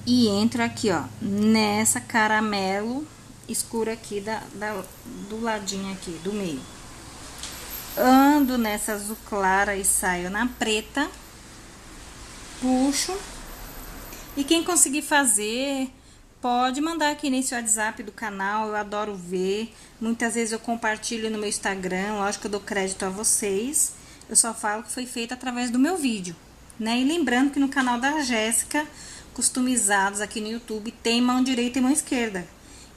E entro aqui, ó, nessa caramelo escuro aqui do ladinho aqui, do meio. Ando nessa azul clara e saio na preta. Puxo. E quem conseguir fazer, pode mandar aqui nesse WhatsApp do canal, eu adoro ver. Muitas vezes eu compartilho no meu Instagram, lógico que eu dou crédito a vocês. Eu só falo que foi feito através do meu vídeo, né? E lembrando que no canal da Jéssica, customizados aqui no YouTube, tem mão direita e mão esquerda.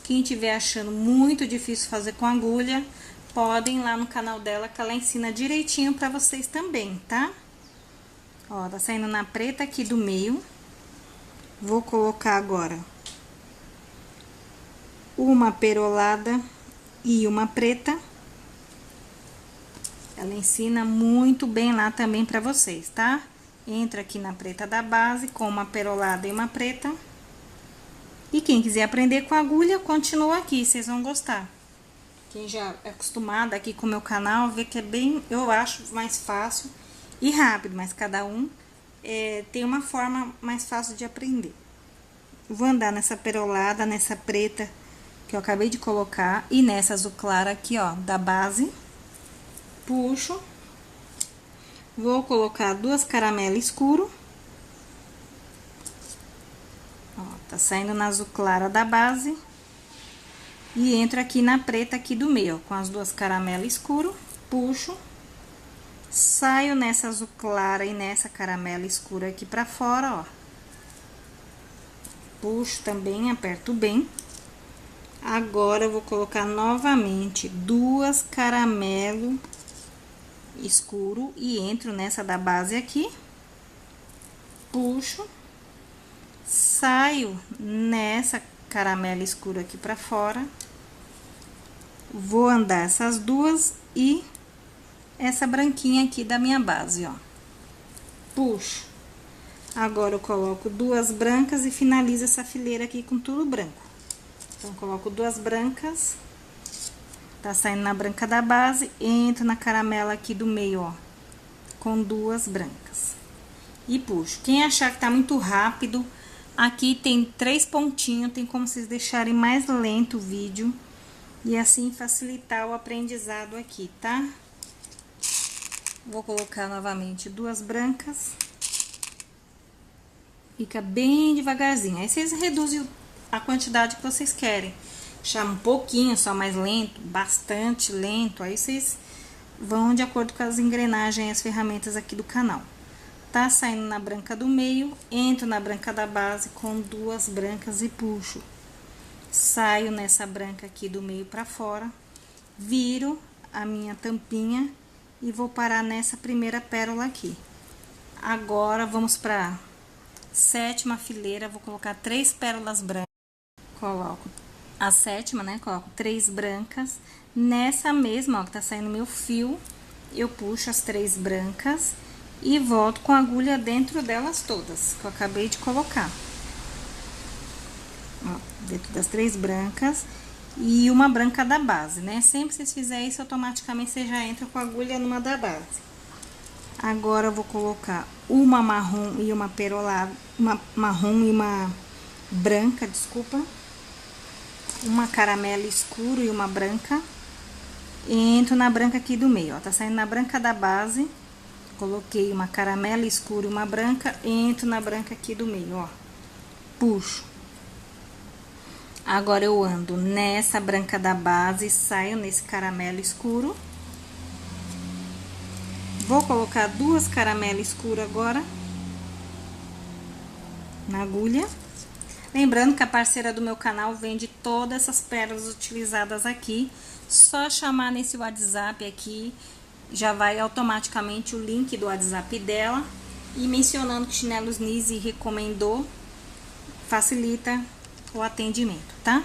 Quem estiver achando muito difícil fazer com agulha, podem ir lá no canal dela que ela ensina direitinho pra vocês também, tá? Ó, tá saindo na preta aqui do meio. Vou colocar agora uma perolada e uma preta. Ela ensina muito bem lá também pra vocês, tá? Entra aqui na preta da base com uma perolada e uma preta. E quem quiser aprender com agulha, continua aqui, vocês vão gostar. Quem já é acostumado aqui com o meu canal, vê que é bem, eu acho mais fácil e rápido, mas cada um tem uma forma mais fácil de aprender. Vou andar nessa perolada, nessa preta que eu acabei de colocar e nessa azul clara aqui, ó, da base. Puxo. Vou colocar duas caramelas escuro. Ó, tá saindo na azul clara da base. E entro aqui na preta aqui do meio, ó, com as duas caramelas escuro. Puxo. Saio nessa azul clara e nessa caramela escura aqui pra fora, ó. Puxo também, aperto bem. Agora, eu vou colocar novamente duas caramelo escuro e entro nessa da base aqui. Puxo. Saio nessa caramelo escuro aqui pra fora. Vou andar essas duas e essa branquinha aqui da minha base, ó. Puxo. Agora, eu coloco duas brancas e finalizo essa fileira aqui com tudo branco. Então, coloco duas brancas. Tá saindo na branca da base, entro na caramela aqui do meio, ó. Com duas brancas. E puxo. Quem achar que tá muito rápido, aqui tem 3 pontinhos, tem como vocês deixarem mais lento o vídeo. E assim facilitar o aprendizado aqui, tá? Vou colocar novamente duas brancas. Fica bem devagarzinho. Aí, vocês reduzem a quantidade que vocês querem. Chama um pouquinho, só mais lento, bastante lento. Aí, vocês vão de acordo com as engrenagens e as ferramentas aqui do canal. Tá saindo na branca do meio, entro na branca da base com duas brancas e puxo. Saio nessa branca aqui do meio pra fora. Viro a minha tampinha e vou parar nessa primeira pérola aqui. Agora, vamos pra sétima fileira, vou colocar 3 pérolas brancas. Coloco a sétima, né? Coloco 3 brancas. Nessa mesma, ó, que tá saindo meu fio, eu puxo as 3 brancas e volto com a agulha dentro delas todas, que eu acabei de colocar. Ó, dentro das 3 brancas e uma branca da base, né? Sempre que vocês fizerem isso, automaticamente você já entra com a agulha numa da base. Agora, eu vou colocar uma marrom e uma perolada, uma marrom e uma branca, desculpa. Uma caramelo escuro e uma branca. Entro na branca aqui do meio, ó, tá saindo na branca da base. Coloquei uma caramelo escuro e uma branca, entro na branca aqui do meio, ó. Puxo. Agora, eu ando nessa branca da base, saio nesse caramelo escuro. Vou colocar duas caramelo escuro agora na agulha. Lembrando que a parceira do meu canal vende todas essas pérolas utilizadas aqui. Só chamar nesse WhatsApp aqui, já vai automaticamente o link do WhatsApp dela. E mencionando que Chinelos Nise recomendou, facilita o atendimento, tá?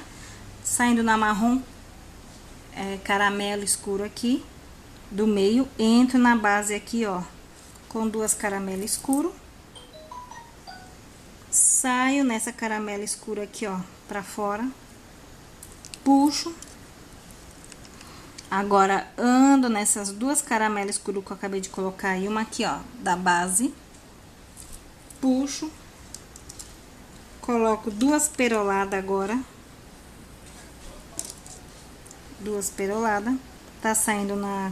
Saindo na marrom, caramelo escuro aqui, do meio, entro na base aqui, ó, com duas caramelo escuro. Saio nessa caramelo escuro aqui, ó, pra fora. Puxo. Agora, ando nessas duas caramelo escuro que eu acabei de colocar e uma aqui, ó, da base. Puxo. Coloco 2 peroladas agora. 2 peroladas. Tá saindo na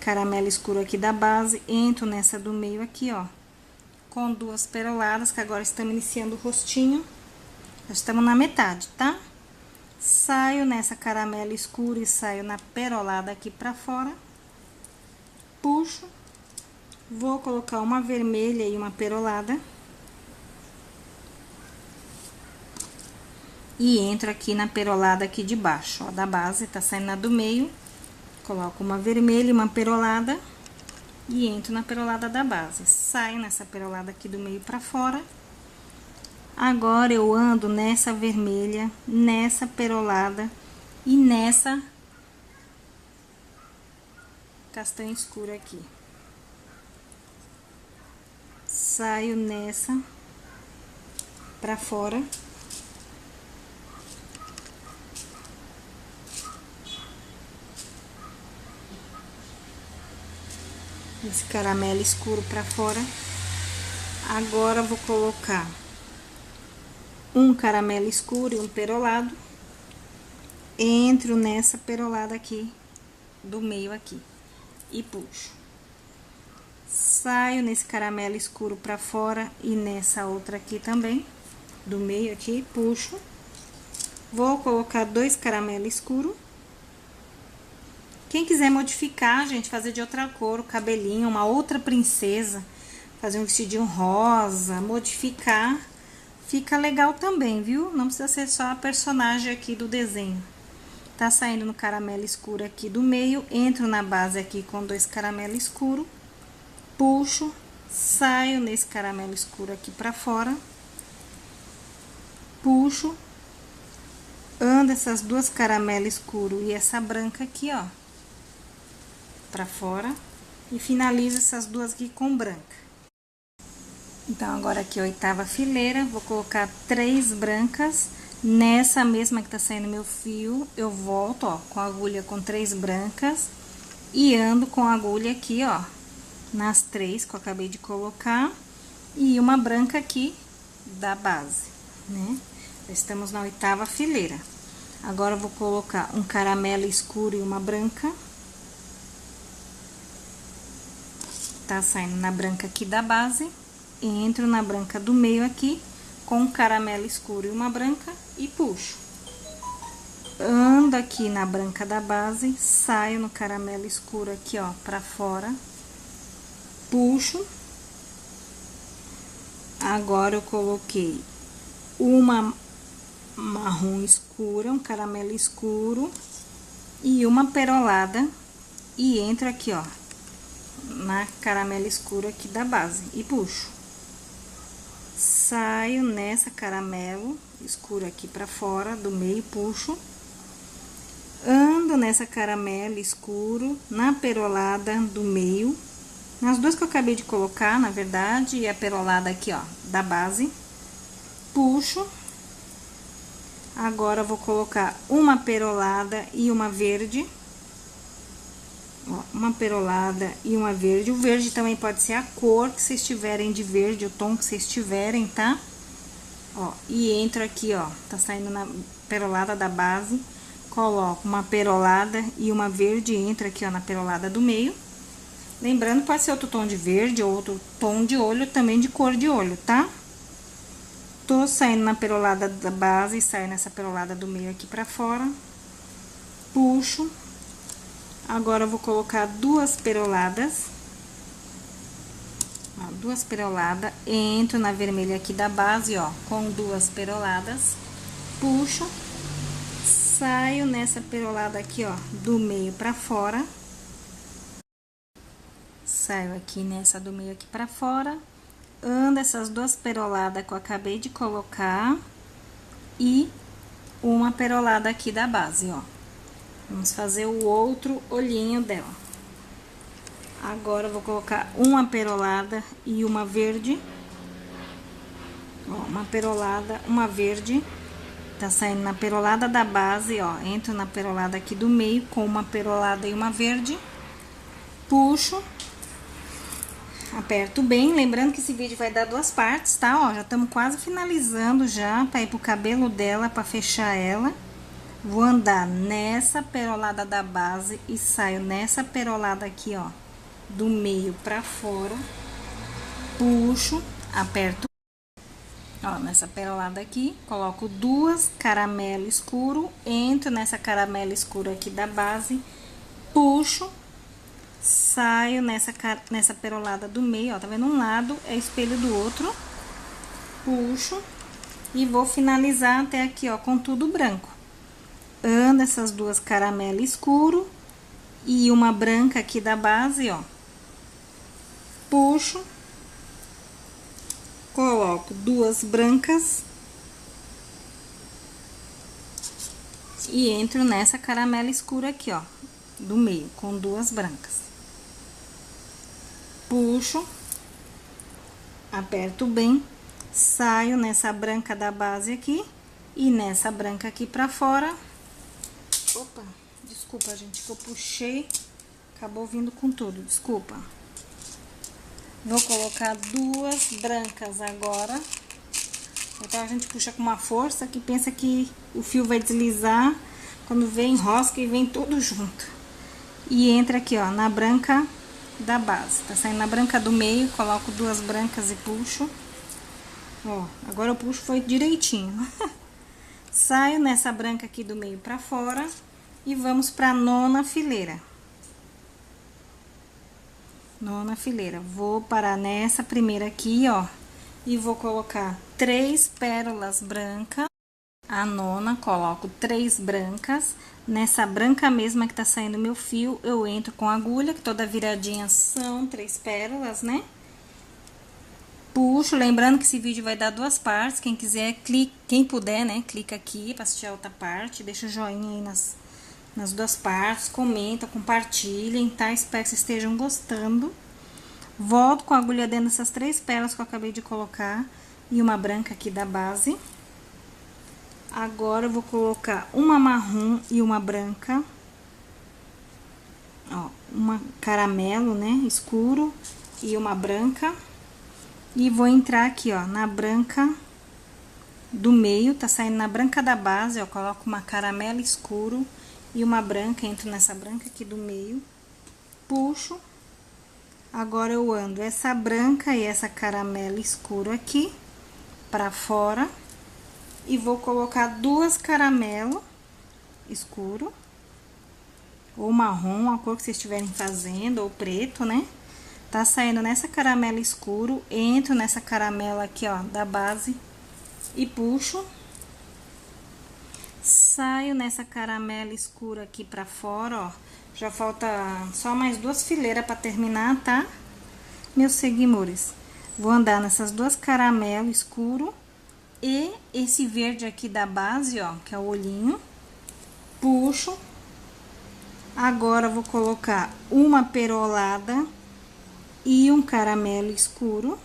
caramelo escuro aqui da base. Entro nessa do meio aqui, ó. Com 2 peroladas, que agora estamos iniciando o rostinho. Já estamos na metade, tá? Saio nessa caramelo escuro e saio na perolada aqui pra fora. Puxo. Vou colocar uma vermelha e uma perolada. E entro aqui na perolada aqui de baixo, ó, da base, tá saindo na do meio. Coloco uma vermelha e uma perolada. E entro na perolada da base. Saio nessa perolada aqui do meio pra fora. Agora, eu ando nessa vermelha, nessa perolada e nessa castanha escura aqui. Saio nessa pra fora. Esse caramelo escuro pra fora. Agora, vou colocar um caramelo escuro e um perolado. Entro nessa perolada aqui, do meio aqui, e puxo. Saio nesse caramelo escuro pra fora e nessa outra aqui também, do meio aqui, puxo. Vou colocar 2 caramelos escuros. Quem quiser modificar, gente, fazer de outra cor, o cabelinho, uma outra princesa, fazer um vestidinho rosa, modificar, fica legal também, viu? Não precisa ser só a personagem aqui do desenho. Tá saindo no caramelo escuro aqui do meio, entro na base aqui com 2 caramelos escuros, puxo, saio nesse caramelo escuro aqui pra fora, puxo, ando essas 2 caramelos escuros e essa branca aqui, ó, pra fora, e finalizo essas 2 aqui com branca. Então, agora aqui, a 8ª fileira, vou colocar 3 brancas. Nessa mesma que tá saindo meu fio, eu volto, ó, com a agulha com 3 brancas. E ando com a agulha aqui, ó, nas 3 que eu acabei de colocar. E uma branca aqui da base, né? Estamos na 8ª fileira. Agora, eu vou colocar um caramelo escuro e uma branca. Tá saindo na branca aqui da base. Entro na branca do meio aqui, com um caramelo escuro e uma branca, e puxo. Ando aqui na branca da base, saio no caramelo escuro aqui, ó, pra fora. Puxo. Agora, eu coloquei uma marrom escura, um caramelo escuro e uma perolada. E entro aqui, ó, na caramelo escuro aqui da base, e puxo. Saio nessa caramelo escuro aqui pra fora, do meio, puxo. Ando nessa caramelo escuro, na perolada do meio. Nas 2 que eu acabei de colocar, na verdade, e a perolada aqui, ó, da base. Puxo. Agora, eu vou colocar uma perolada e uma verde. Ó, uma perolada e uma verde. O verde também pode ser a cor que vocês tiverem de verde, o tom que vocês tiverem, tá? Ó, e entro aqui, ó, tá saindo na perolada da base. Coloco uma perolada e uma verde, entra aqui, ó, na perolada do meio. Lembrando, pode ser outro tom de verde ou outro tom de olho, também de cor de olho, tá? Tô saindo na perolada da base, saio nessa perolada do meio aqui pra fora. Puxo. Agora, eu vou colocar 2 peroladas. Ó, 2 peroladas. Entro na vermelha aqui da base, ó, com 2 peroladas. Puxo. Saio nessa perolada aqui, ó, do meio pra fora. Saio aqui nessa do meio aqui pra fora. Ando essas 2 peroladas que eu acabei de colocar. E uma perolada aqui da base, ó. Vamos fazer o outro olhinho dela. Agora, eu vou colocar uma perolada e uma verde. Ó, uma perolada, uma verde. Tá saindo na perolada da base, ó. Entro na perolada aqui do meio com uma perolada e uma verde. Puxo. Aperto bem, lembrando que esse vídeo vai dar duas partes, tá? Ó, já estamos quase finalizando já, pra ir pro cabelo dela, pra fechar ela. Vou andar nessa perolada da base e saio nessa perolada aqui, ó, do meio pra fora. Puxo, aperto, ó, nessa perolada aqui, coloco duas caramelo escuro, entro nessa caramelo escuro aqui da base, puxo, saio nessa perolada do meio, ó, tá vendo? Um lado é espelho do outro, puxo e vou finalizar até aqui, ó, com tudo branco. Ando essas duas caramelo escuro e uma branca aqui da base, ó. Puxo, coloco duas brancas e entro nessa caramelo escura aqui, ó, do meio, com duas brancas. Puxo, aperto bem, saio nessa branca da base aqui e nessa branca aqui pra fora. Opa, desculpa, gente, que eu puxei, acabou vindo com tudo, desculpa. Vou colocar duas brancas agora. Então, a gente puxa com uma força que pensa que o fio vai deslizar, quando vem, enrosca e vem tudo junto. E entra aqui, ó, na branca da base. Tá saindo na branca do meio, coloco duas brancas e puxo. Ó, agora eu puxo foi direitinho. Saio nessa branca aqui do meio pra fora e vamos pra nona fileira. Nona fileira. Vou parar nessa primeira aqui, ó, e vou colocar 3 pérolas brancas. A nona, coloco 3 brancas. Nessa branca mesma que tá saindo meu fio, eu entro com a agulha, que toda viradinha são 3 pérolas, né? Puxo, lembrando que esse vídeo vai dar duas partes. Quem quiser, quem puder, né, clica aqui pra assistir a outra parte. Deixa o joinha aí nas duas partes, comenta, compartilhem, tá? Espero que vocês estejam gostando. Volto com a agulha dentro dessas 3 pérolas que eu acabei de colocar e uma branca aqui da base. Agora, eu vou colocar uma marrom e uma branca. Ó, uma caramelo, né, escuro e uma branca. E vou entrar aqui, ó, na branca do meio, tá saindo na branca da base, ó, coloco uma caramelo escuro e uma branca, entro nessa branca aqui do meio, puxo. Agora, eu ando essa branca e essa caramelo escuro aqui pra fora. E vou colocar duas caramelo escuro, ou marrom, a cor que vocês estiverem fazendo, ou preto, né? Tá saindo nessa caramelo escuro, entro nessa caramelo aqui, ó, da base e puxo. Saio nessa caramelo escuro aqui pra fora, ó. Já falta só mais 2 fileiras pra terminar, tá? Meus seguidores. Vou andar nessas 2 caramelo escuro. E esse verde aqui da base, ó, que é o olhinho, puxo. Agora, vou colocar uma perolada e um caramelo escuro,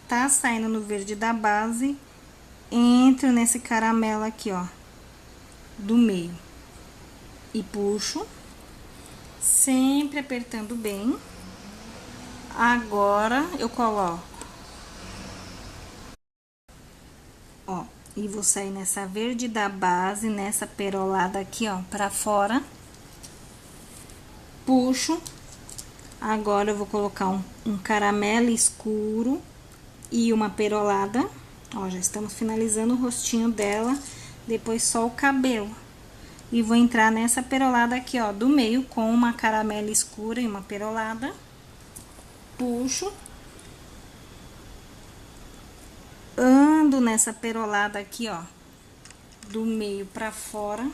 tá? Saindo no verde da base, entro nesse caramelo aqui, ó, do meio. E puxo, sempre apertando bem. Agora, eu coloco, ó, e vou sair nessa verde da base, nessa perolada aqui, ó, pra fora. Puxo. Agora, eu vou colocar um caramelo escuro e uma perolada. Ó, já estamos finalizando o rostinho dela, depois só o cabelo. E vou entrar nessa perolada aqui, ó, do meio, com uma caramelo escura e uma perolada. Puxo. Ando nessa perolada aqui, ó, do meio pra fora.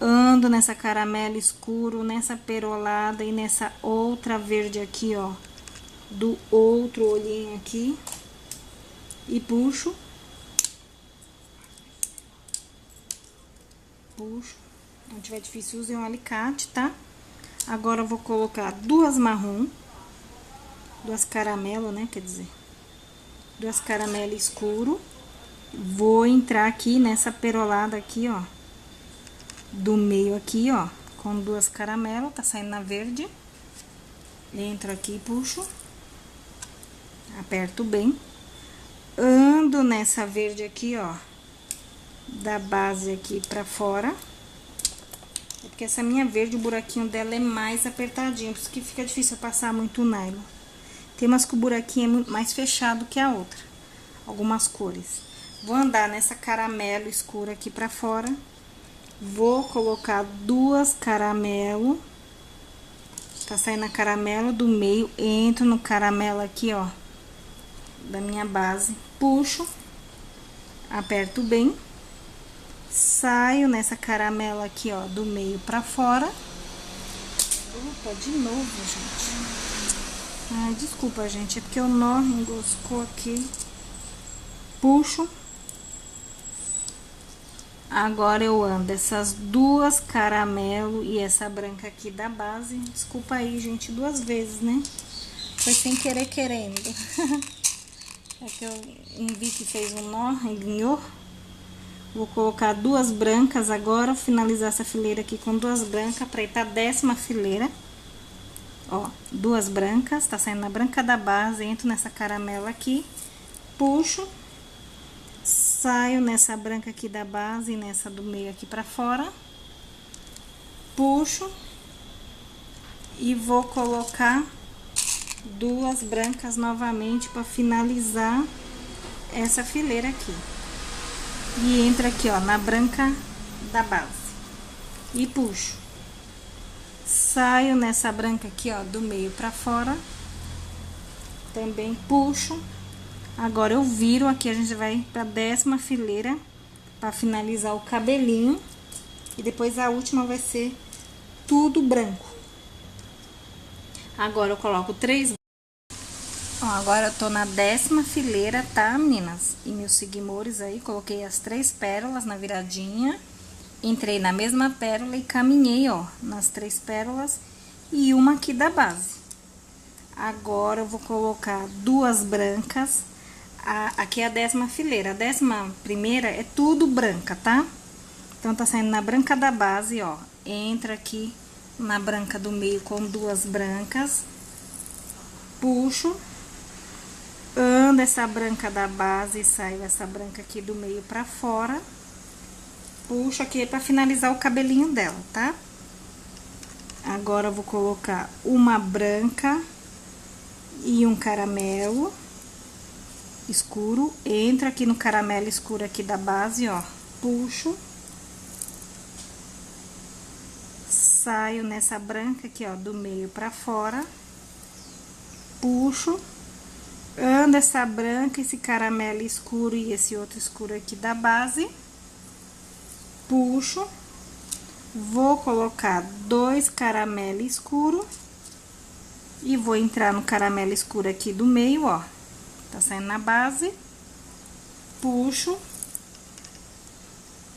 Ando nessa caramelo escuro, nessa perolada e nessa outra verde aqui, ó, do outro olhinho aqui. E puxo. Puxo. Não tiver difícil, usem um alicate, tá? Agora, eu vou colocar duas marrom. Duas caramelo, né, quer dizer. Duas caramelo escuro. Vou entrar aqui nessa perolada aqui, ó, do meio aqui, ó, com duas caramelo, tá saindo na verde. Entro aqui e puxo. Aperto bem. Ando nessa verde aqui, ó, da base aqui pra fora. É porque essa minha verde, o buraquinho dela é mais apertadinho, por isso que fica difícil eu passar muito nylon. Tem umas que o buraquinho é mais fechado que a outra, algumas cores. Vou andar nessa caramelo escura aqui pra fora. Vou colocar duas caramelo. Tá saindo a caramelo do meio, entro no caramelo aqui, ó, da minha base, puxo, aperto bem, saio nessa caramela aqui, ó, do meio pra fora. Opa, de novo, gente. Ai, desculpa, gente, é porque o nó enroscou aqui. Puxo. Agora eu ando essas duas caramelo e essa branca aqui da base. Desculpa aí, gente, duas vezes, né? Foi sem querer querendo. É que eu vi que fez um nó, enguinhou. Vou colocar duas brancas agora, finalizar essa fileira aqui com duas brancas pra ir pra 10ª fileira. Ó, duas brancas, tá saindo a branca da base, entro nessa caramela aqui, puxo, saio nessa branca aqui da base e nessa do meio aqui pra fora, puxo e vou colocar duas brancas novamente pra finalizar essa fileira aqui. E entra aqui, ó, na branca da base e puxo. Saio nessa branca aqui, ó, do meio pra fora. Também puxo. Agora eu viro aqui, a gente vai pra 10ª fileira pra finalizar o cabelinho. E depois a última vai ser tudo branco. Agora eu coloco 3. Ó, agora eu tô na 10ª fileira, tá, meninas? E meus seguimores aí, coloquei as 3 pérolas na viradinha. Entrei na mesma pérola e caminhei, ó, nas 3 pérolas e uma aqui da base. Agora eu vou colocar duas brancas. Aqui é a 10ª fileira. A 11ª é tudo branca, tá? Então, tá saindo na branca da base, ó. Entra aqui na branca do meio com duas brancas. Puxo. Ando essa branca da base e saio essa branca aqui do meio pra fora. Puxo aqui pra finalizar o cabelinho dela, tá? Agora eu vou colocar uma branca e um caramelo escuro. Entro aqui no caramelo escuro aqui da base, ó. Puxo. Saio nessa branca aqui, ó, do meio pra fora. Puxo. Ando essa branca, esse caramelo escuro e esse outro escuro aqui da base. Puxo. Vou colocar 2 caramelo escuro. E vou entrar no caramelo escuro aqui do meio, ó. Tá saindo na base. Puxo.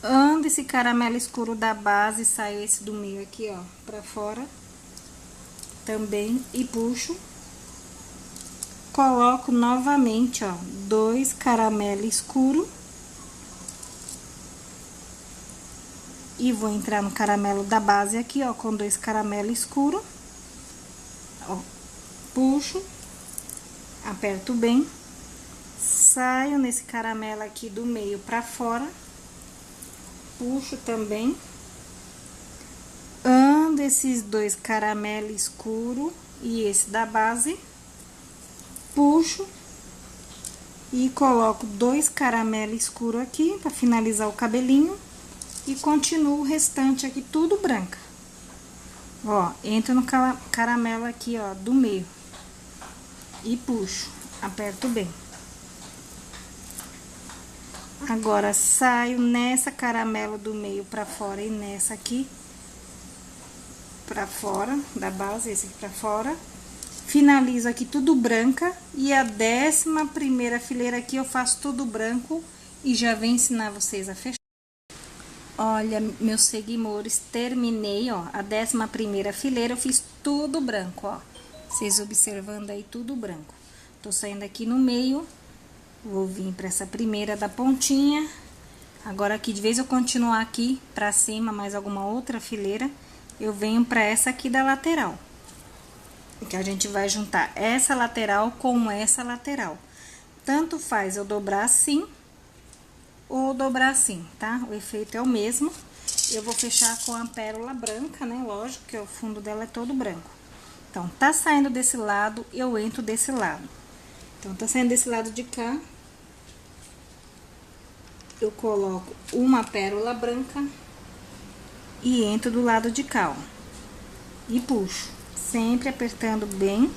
Ando esse caramelo escuro da base, saio esse do meio aqui, ó, pra fora. Também, e puxo. Coloco novamente, ó, 2 caramelo escuro. E vou entrar no caramelo da base aqui, ó, com 2 caramelo escuro. Ó, puxo. Aperto bem. Saio nesse caramelo aqui do meio pra fora. Puxo também. Ando esses 2 caramelo escuro e esse da base. Puxo. E coloco 2 caramelo escuro aqui pra finalizar o cabelinho. E continuo o restante aqui tudo branca. Ó, entro no caramelo aqui, ó, do meio. E puxo. Aperto bem. Agora, saio nessa caramelo do meio pra fora e nessa aqui pra fora, da base, esse aqui pra fora. Finalizo aqui tudo branca e a 11ª fileira aqui eu faço tudo branco e já vou ensinar vocês a fechar. Olha, meus seguimores, terminei, ó, a 11ª fileira eu fiz tudo branco, ó. Vocês observando aí tudo branco. Tô saindo aqui no meio. Vou vir pra essa primeira da pontinha. Agora, aqui, de vez eu continuar aqui pra cima, mais alguma outra fileira, eu venho pra essa aqui da lateral. que a gente vai juntar essa lateral com essa lateral. Tanto faz eu dobrar assim ou dobrar assim, tá? O efeito é o mesmo. Eu vou fechar com a pérola branca, né? Lógico que o fundo dela é todo branco. Então, tá saindo desse lado, eu entro desse lado. Então, tá saindo desse lado de cá. Eu coloco uma pérola branca e entro do lado de cá, ó. E puxo, sempre apertando bem.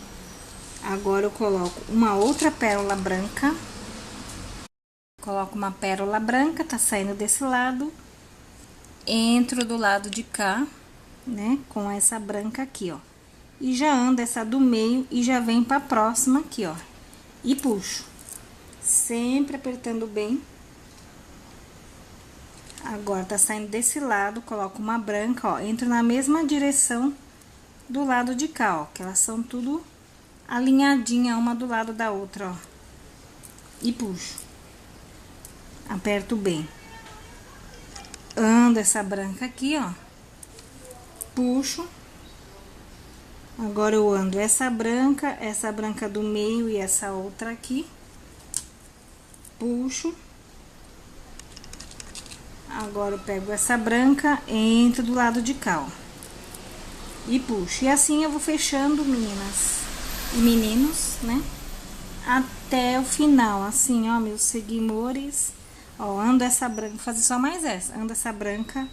Agora, eu coloco uma outra pérola branca. Coloco uma pérola branca, tá saindo desse lado. Entro do lado de cá, né, com essa branca aqui, ó. E já ando essa do meio e já vem pra próxima aqui, ó. E puxo. Sempre apertando bem. Agora, tá saindo desse lado, coloco uma branca, ó. Entro na mesma direção do lado de cá, ó. Que elas são tudo alinhadinha uma do lado da outra, ó. E puxo. Aperto bem. Ando essa branca aqui, ó. Puxo. Agora, eu ando essa branca do meio e essa outra aqui. Puxo. Agora, eu pego essa branca, entro do lado de cá, ó. E puxo. E assim eu vou fechando, meninas e meninos, né? Até o final, assim, ó, meus seguidores. Ó, ando essa branca, vou fazer só mais essa. Ando essa branca,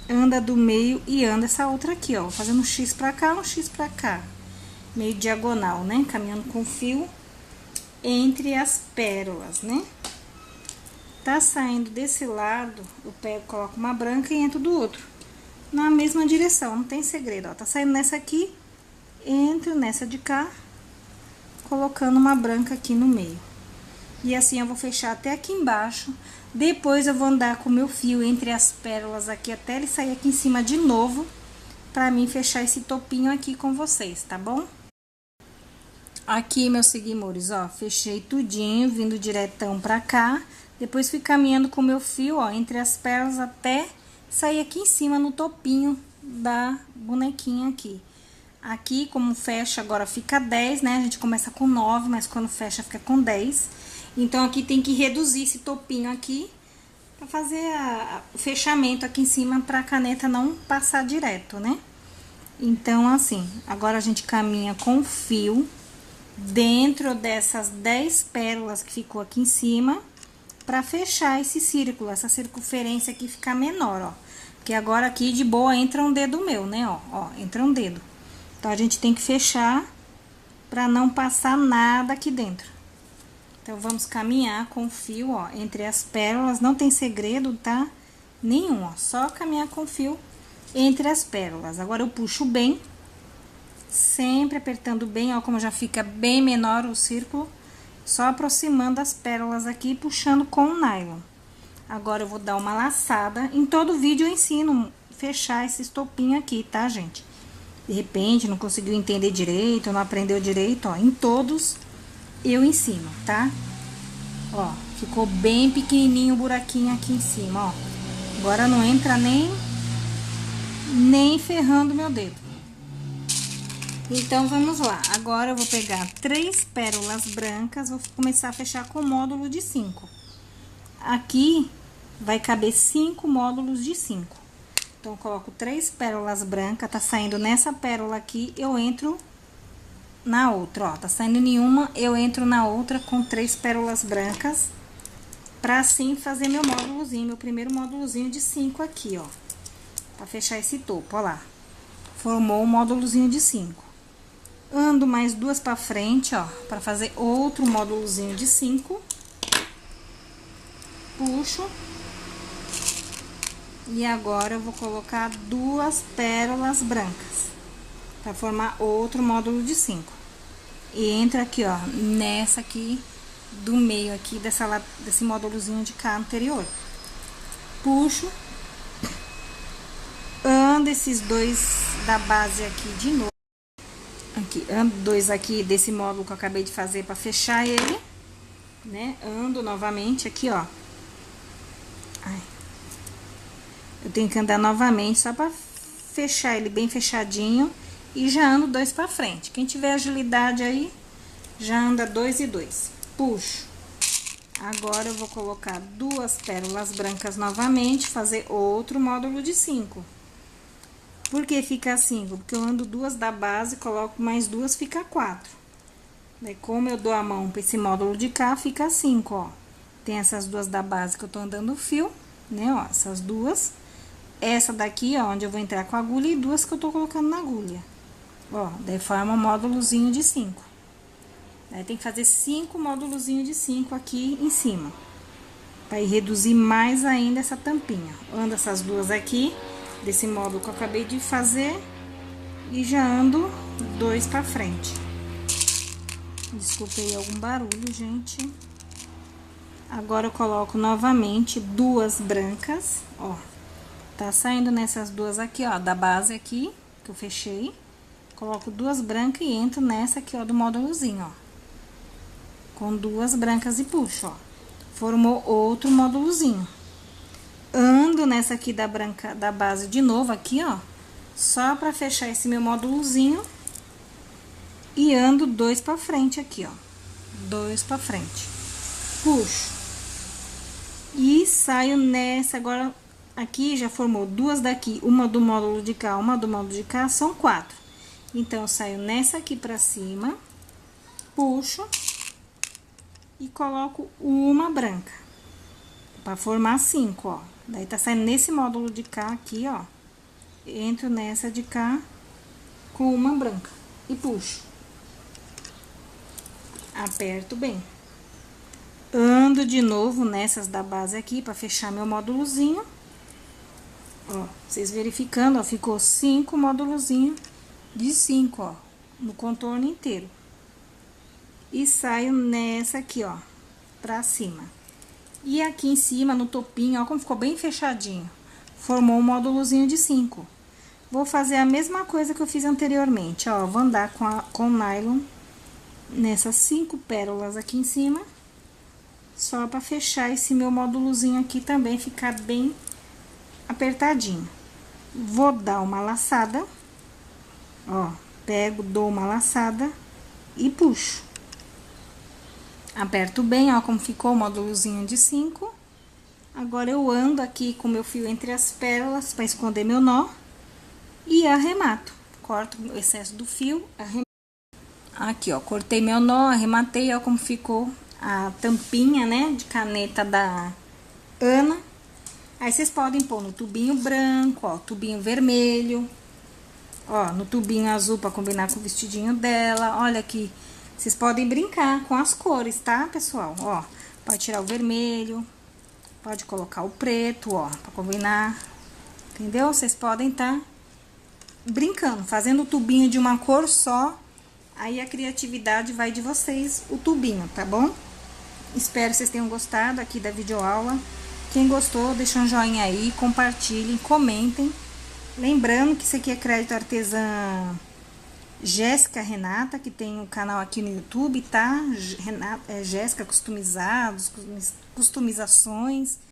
anda do meio e anda essa outra aqui, ó. Fazendo um X pra cá, um X pra cá. Meio diagonal, né? Caminhando com fio entre as pérolas, né? Tá saindo desse lado, eu pego, coloco uma branca e entro do outro. Na mesma direção, não tem segredo, ó. Tá saindo nessa aqui, entro nessa de cá, colocando uma branca aqui no meio. E assim eu vou fechar até aqui embaixo. Depois eu vou andar com o meu fio entre as pérolas aqui, até ele sair aqui em cima de novo, pra mim fechar esse topinho aqui com vocês, tá bom? Aqui, meus seguidores, ó, fechei tudinho, vindo diretão pra cá. Depois fui caminhando com o meu fio, ó, entre as pérolas até sair aqui em cima no topinho da bonequinha aqui. Aqui, como fecha, agora fica 10, né? A gente começa com 9, mas quando fecha fica com 10. Então, aqui tem que reduzir esse topinho aqui pra fazer o fechamento aqui em cima pra caneta não passar direto, né? Então, assim, agora a gente caminha com o fio dentro dessas 10 pérolas que ficou aqui em cima pra fechar esse círculo, essa circunferência aqui ficar menor, ó. Porque agora aqui de boa entra um dedo meu, né, ó, entra um dedo. Então, a gente tem que fechar pra não passar nada aqui dentro. Então, vamos caminhar com o fio, ó, entre as pérolas, não tem segredo, tá? Nenhum, ó, só caminhar com o fio entre as pérolas. Agora, eu puxo bem, sempre apertando bem, ó, como já fica bem menor o círculo, só aproximando as pérolas aqui e puxando com o nylon. Agora, eu vou dar uma laçada. Em todo vídeo eu ensino a fechar esse estopinho aqui, tá, gente? De repente, não conseguiu entender direito, não aprendeu direito, ó, em todos eu ensino, tá? Ó, ficou bem pequenininho o buraquinho aqui em cima, ó. Agora não entra nem ferrando meu dedo. Então, vamos lá. Agora, eu vou pegar 3 pérolas brancas, vou começar a fechar com módulo de 5. Aqui, vai caber 5 módulos de 5. Então, eu coloco 3 pérolas brancas, tá saindo nessa pérola aqui, eu entro na outra, ó, tá saindo nenhuma, eu entro na outra com 3 pérolas brancas, pra assim fazer meu módulozinho, meu primeiro módulozinho de 5 aqui, ó, pra fechar esse topo, ó lá, formou um módulozinho de 5. Ando mais 2 pra frente, ó, pra fazer outro módulozinho de 5, puxo, e agora eu vou colocar 2 pérolas brancas, pra formar outro módulo de 5. E entra aqui, ó, nessa aqui, do meio aqui, desse módulozinho de cá anterior. Puxo. Ando esses 2 da base aqui de novo. Aqui, ando 2 aqui desse módulo que eu acabei de fazer pra fechar ele, né? Ando novamente aqui, ó. Ai. Eu tenho que andar novamente só pra fechar ele bem fechadinho e já ando 2 pra frente. Quem tiver agilidade aí, já anda 2 e 2. Puxo. Agora, eu vou colocar 2 pérolas brancas novamente, fazer outro módulo de 5. Por que fica 5? Porque eu ando 2 da base, coloco mais 2, fica 4. Daí, como eu dou a mão pra esse módulo de cá, fica 5, ó. Tem essas 2 da base que eu tô andando o fio, né, ó, essas 2. Essa daqui, ó, onde eu vou entrar com a agulha, e 2 que eu tô colocando na agulha. Ó, daí forma um módulozinho de 5. Daí, tem que fazer 5 módulozinhos de 5 aqui em cima. Pra ir reduzir mais ainda essa tampinha. Ando essas 2 aqui, desse módulo que eu acabei de fazer, e já ando 2 pra frente. Desculpei algum barulho, gente. Agora, eu coloco novamente 2 brancas, ó. Tá saindo nessas 2 aqui, ó, da base aqui, que eu fechei. Coloco 2 brancas e entro nessa aqui, ó, do módulozinho, ó. Com 2 brancas e puxo, ó. Formou outro módulozinho. Ando nessa aqui da branca, da base de novo aqui, ó. Só pra fechar esse meu módulozinho. E ando 2 pra frente aqui, ó. 2 pra frente. Puxo. E saio nessa, agora, aqui já formou 2 daqui, uma do módulo de cá, uma do módulo de cá, são 4. Então, eu saio nessa aqui pra cima, puxo e coloco uma branca, pra formar 5, ó. Daí, tá saindo nesse módulo de cá aqui, ó. Entro nessa de cá com uma branca e puxo. Aperto bem. Ando de novo nessas da base aqui pra fechar meu módulozinho. Ó, vocês verificando, ó, ficou 5 módulozinhos de 5, ó, no contorno inteiro. E saio nessa aqui, ó, pra cima. E aqui em cima, no topinho, ó, como ficou bem fechadinho. Formou um módulozinho de 5. Vou fazer a mesma coisa que eu fiz anteriormente, ó. Vou andar com nylon nessas 5 pérolas aqui em cima. Só pra fechar esse meu módulozinho aqui também, ficar bem apertadinho. Vou dar uma laçada, ó, pego, dou uma laçada e puxo. Aperto bem, ó, como ficou o módulozinho de 5. Agora, eu ando aqui com meu fio entre as pérolas pra esconder meu nó e arremato. Corto o excesso do fio, arremato. Aqui, ó, cortei meu nó, arrematei, ó, como ficou a tampinha, né, de caneta da Ana. Aí, vocês podem pôr no tubinho branco, ó, tubinho vermelho, ó, no tubinho azul pra combinar com o vestidinho dela. Olha aqui, vocês podem brincar com as cores, tá, pessoal? Ó, pode tirar o vermelho, pode colocar o preto, ó, pra combinar, entendeu? Vocês podem tá brincando, fazendo o tubinho de uma cor só. Aí, a criatividade vai de vocês, o tubinho, tá bom? Espero que vocês tenham gostado aqui da videoaula. Quem gostou, deixa um joinha aí, compartilhem, comentem. Lembrando que isso aqui é crédito artesã Jéssica Renata, que tem um canal aqui no YouTube, tá? Jéssica Customizados, customizações.